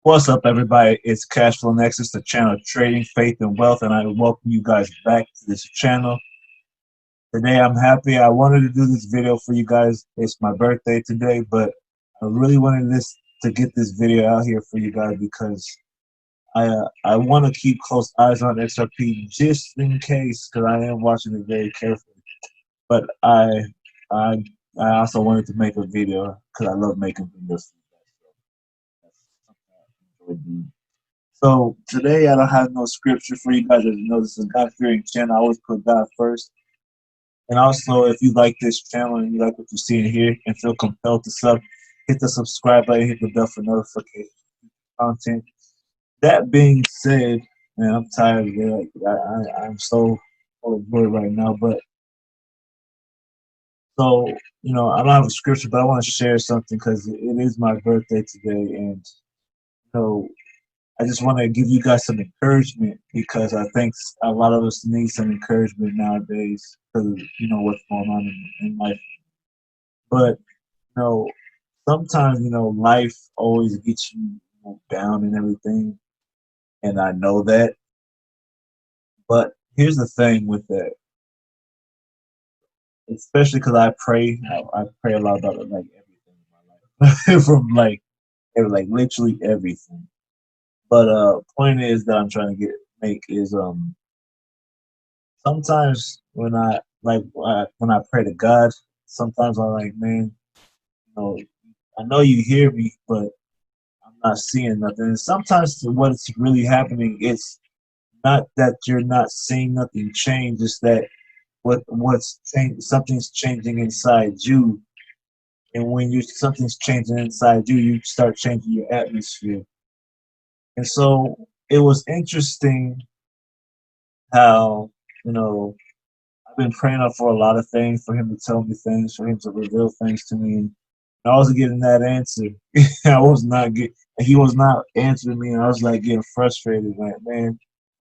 What's up, everybody? It's Cashflow Nexus, the channel of trading, faith, and wealth, and I welcome you guys back to this channel. Today, I'm happy. I wanted to do this video for you guys. It's my birthday today, but I really wanted to get this video out here for you guys because I want to keep close eyes on XRP just in case, because I am watching it very carefully. But I I also wanted to make a video because I love making videos. So today I don't have no scripture for you guys. As you know, this is a God-fearing channel. I always put God first. And also, if you like this channel and you like what you see in here and feel compelled to hit the subscribe button, hit the bell for notification content. That being said, man, I'm tired of it. I'm so overboard right now. But so, I don't have a scripture, but I want to share something because it is my birthday today. And so I just want to give you guys some encouragement because I think a lot of us need some encouragement nowadays because of, what's going on in life. But, sometimes, life always gets you down and everything. And I know that. But here's the thing with that, especially because I pray. I pray a lot about like everything in my life, from like literally everything. But point is that I'm trying to make is sometimes when I pray to God, sometimes I'm like, man, I know you hear me, but I'm not seeing nothing. And sometimes what's really happening, it's not that you're not seeing nothing change, it's that what's changed, something's changing inside you. And when something's changing inside you, you start changing your atmosphere. And so it was interesting how, I've been praying up for a lot of things, for him to tell me things, for him to reveal things to me. And I wasn't getting that answer. He was not answering me, and I was like getting frustrated. Like, man,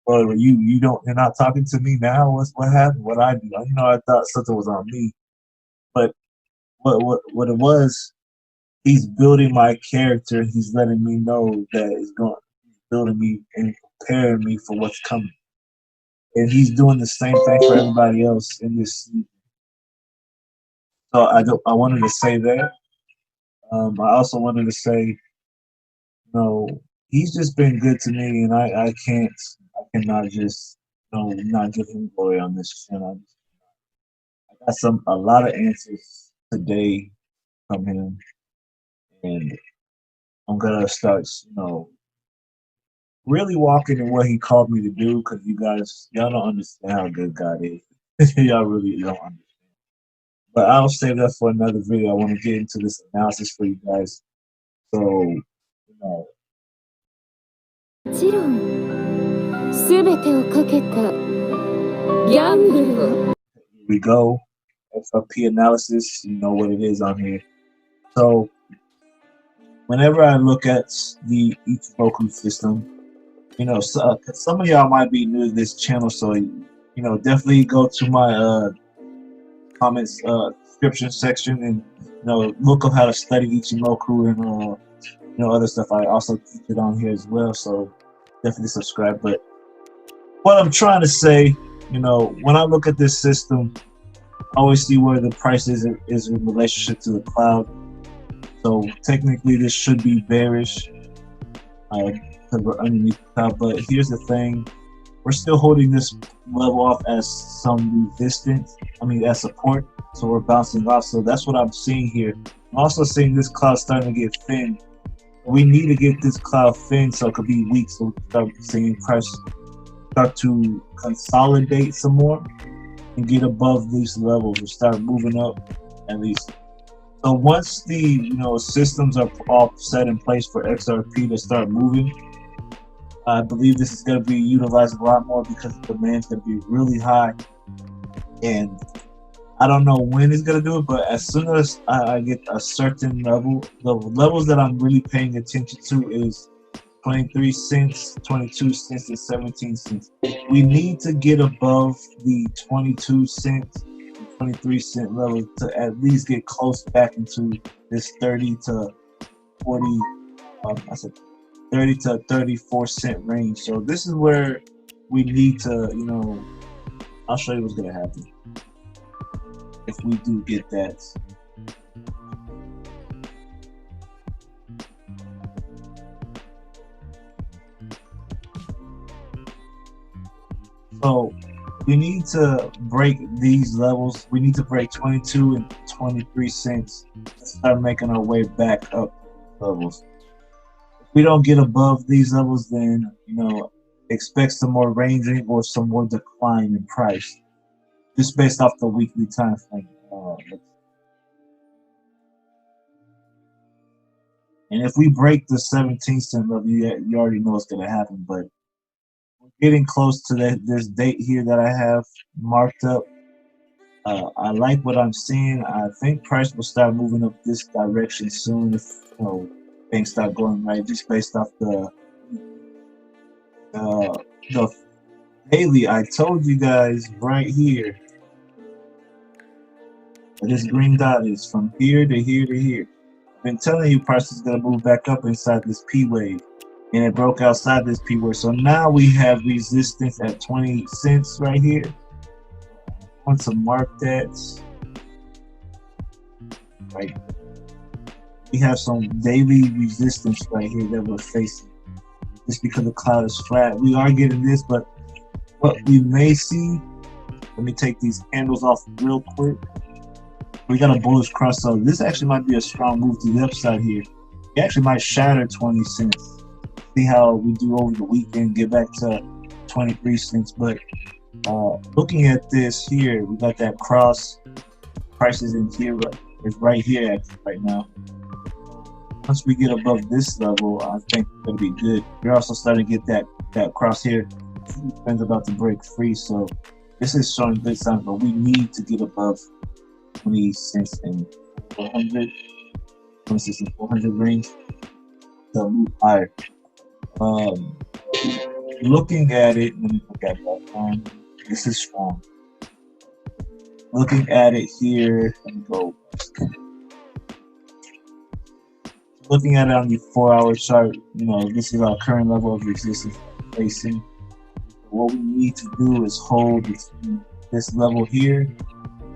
well, you're not talking to me now. What happened? What I do? I thought something was on me, but what it was, he's building my character. He's letting me know that he's building me and preparing me for what's coming. And he's doing the same thing for everybody else in this season. So I wanted to say that. I also wanted to say, he's just been good to me, and I cannot just not give him glory on this channel. I got a lot of answers today from him, and I'm gonna start really walking in what he called me to do, because y'all don't understand how good God is. Y'all really don't understand. But I'll save that for another video. I want to get into this analysis for you guys. So, here we go. XRP analysis, you know what it is on here. So, whenever I look at the Ichimoku system, some of y'all might be new to this channel, so definitely go to my comments description section and look up how to study Ichimoku and other stuff. I also teach it on here as well, so definitely subscribe. But what I'm trying to say, when I look at this system, I always see where the price is in relationship to the cloud. So technically this should be bearish because we're underneath the cloud. But here's the thing, we're still holding this level off as some resistance, as support. So we're bouncing off. So that's what I'm seeing here. I'm also seeing this cloud starting to get thin. We need to get this cloud thin so it could be weak, so we can start seeing price start to consolidate some more and get above these levels and start moving up at least. So once the systems are all set in place for XRP to start moving, I believe this is going to be utilized a lot more because the demand's going to be really high. And I don't know when it's going to do it, but as soon as I get a certain level, the levels that I'm really paying attention to is 23 cents, 22 cents, and 17 cents. We need to get above the 22 cents, 23-cent level to at least get close back into this 30 to 40. I said 30 to 34 cent range. So this is where we need to, you know, I'll show you what's gonna happen if we do get that. So we need to break these levels. We need to break 22 and 23 cents to start making our way back up levels. If we don't get above these levels, then, you know, expect some more ranging or some more decline in price, just based off the weekly time frame. And if we break the 17-cent level, you already know what's going to happen. But we're getting close to this date here that I have marked up. I like what I'm seeing. I think price will start moving up this direction soon if, you know, things start going right, just based off the daily. I told you guys right here that this green dot is from here to here to here. I've been telling you price is going to move back up inside this P wave, and it broke outside this P wave. So now we have resistance at 20 cents right here. I want to mark that. Right. We have some daily resistance right here that we're facing. Just because the cloud is flat, we are getting this, but what we may see, let me take these candles off real quick. We got a bullish cross, so this actually might be a strong move to the upside here. It actually might shatter 20 cents. See how we do over the weekend, get back to 23 cents. But looking at this here, we got that cross. Prices in here, it's right here actually right now. Once we get above this level, I think it's going to be good. We're also starting to get that cross here. Trend's about to break free, so this is showing good signs, but we need to get above 20 cents and 400, 26 and 400 range to move higher. Looking at it, let me look at that. This is strong. Looking at it here, let me go. Looking at it on the 4-hour chart, you know, this is our current level of resistance facing. What we need to do is hold this level here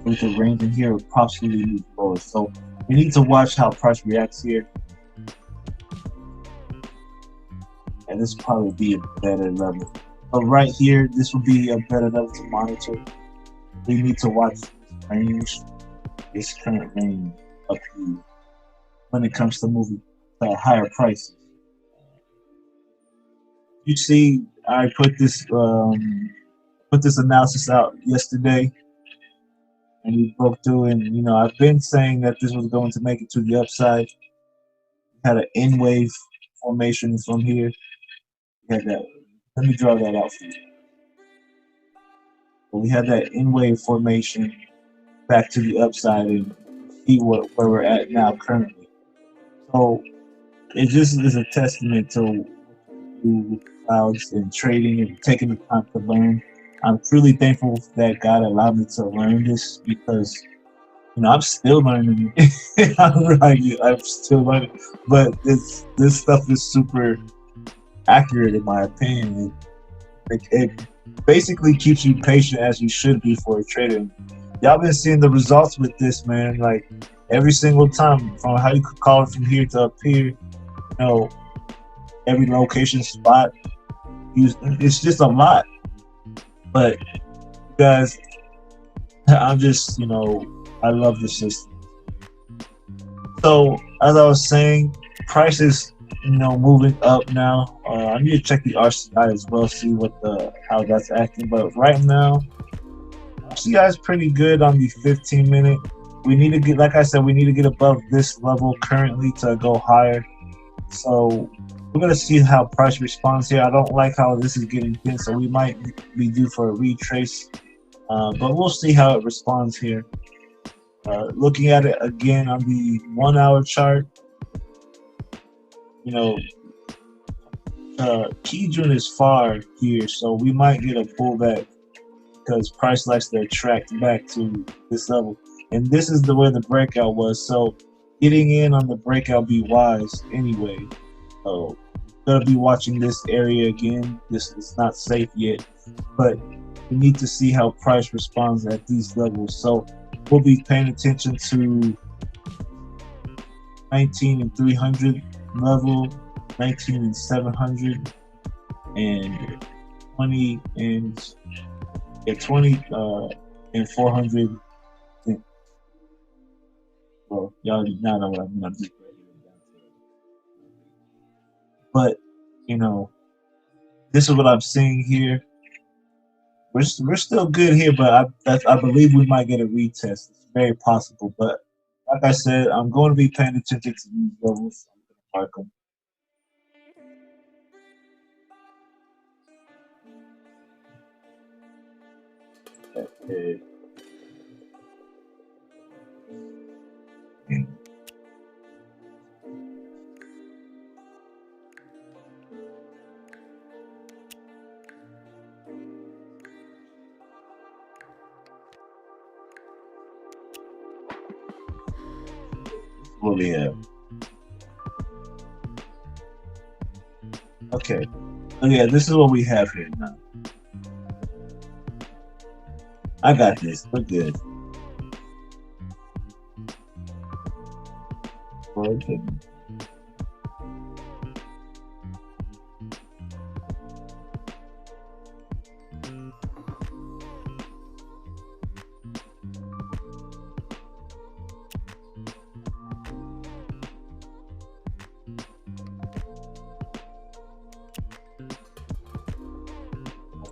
with the range in here, possibly move lower. So we need to watch how price reacts here. And this will probably be a better level. But right here, this will be a better level to monitor. We need to watch this range, this current range up here, when it comes to moving to higher prices. You see, I put this analysis out yesterday, and we broke through. And, you know, I've been saying that this was going to make it to the upside. We had an N wave formation from here. We had that. Let me draw that out for you. But we had that N wave formation back to the upside, and see where we're at now currently. So it just is a testament to clouds and trading and taking the time to learn. I'm truly thankful that God allowed me to learn this, because, you know, I'm still learning. I'm still learning, but this stuff is super accurate in my opinion. It basically keeps you patient, as you should be for a trader. Y'all been seeing the results with this, man. Like every single time, from how you could call it from here to up here, you know, every location spot, it's just a lot. But guys, I'm just, you know, I love the system. So as I was saying, prices, you know, moving up now. I need to check the RCI as well, see how that's acting. But right now, RCI is pretty good on the 15-minute. We need to get, like I said, we need to get above this level currently to go higher. So we're gonna see how price responds here. I don't like how this is getting thin, so we might be due for a retrace. But we'll see how it responds here. Looking at it again on the 1-hour chart, you know, Kijun is far here, so we might get a pullback because price likes to attract back to this level. And this is the way the breakout was, so getting in on the breakout be wise anyway. So gonna be watching this area again. This is not safe yet, but we need to see how price responds at these levels. So we'll be paying attention to 19 and 300 level, 19 and 700, and 20 and 20 and 400. Well, y'all already know what I mean. I'm just but you know, this is what I'm seeing here. We're still good here, but I believe we might get a retest. It's very possible, but like I said, I'm going to be paying attention to these levels. I'm going to mark them. Okay. What we have. Okay. Oh yeah, this is what we have here now. I got this. We're good. Okay.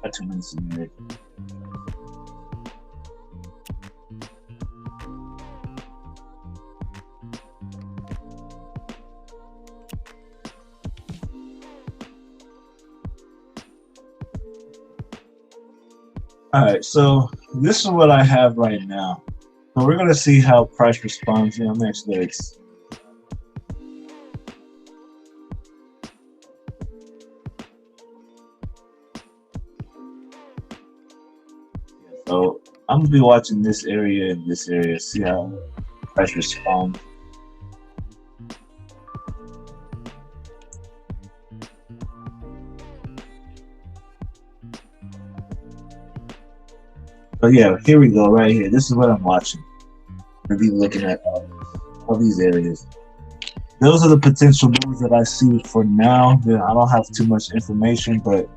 Got 2 minutes in there. All right, so this is what I have right now. So we're gonna see how price responds. I'm actually so I'm gonna be watching this area and this area, see how price responds. So yeah, here we go, right here. This is what I'm watching. I'm gonna be looking at all these areas. Those are the potential moves that I see for now. I don't have too much information, but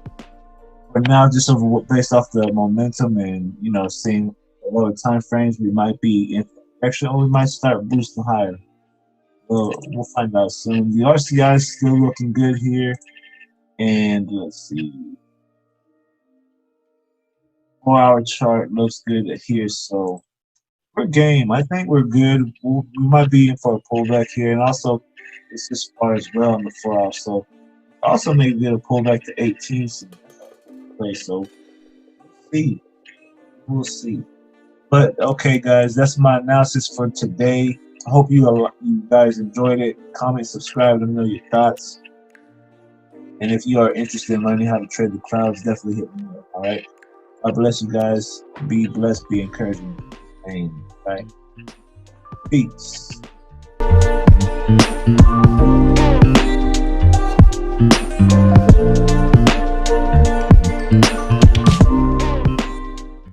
for now, just based off the momentum and seeing lower time frames, we might be in direction, or we might start boosting higher. We'll find out soon. The RCI is still looking good here, and let's see. 4-hour chart looks good here, so we're game. I think we're good. We might be in for a pullback here, and also it's this far as well on the 4-hour. So also maybe get a pullback to 18. So we'll see. We'll see. But okay, guys, that's my analysis for today. I hope you guys enjoyed it. Comment, subscribe, let me know your thoughts. And if you are interested in learning how to trade the clouds, definitely hit me up. All right. God bless you guys. Be blessed. Be encouraging. And bye. Peace.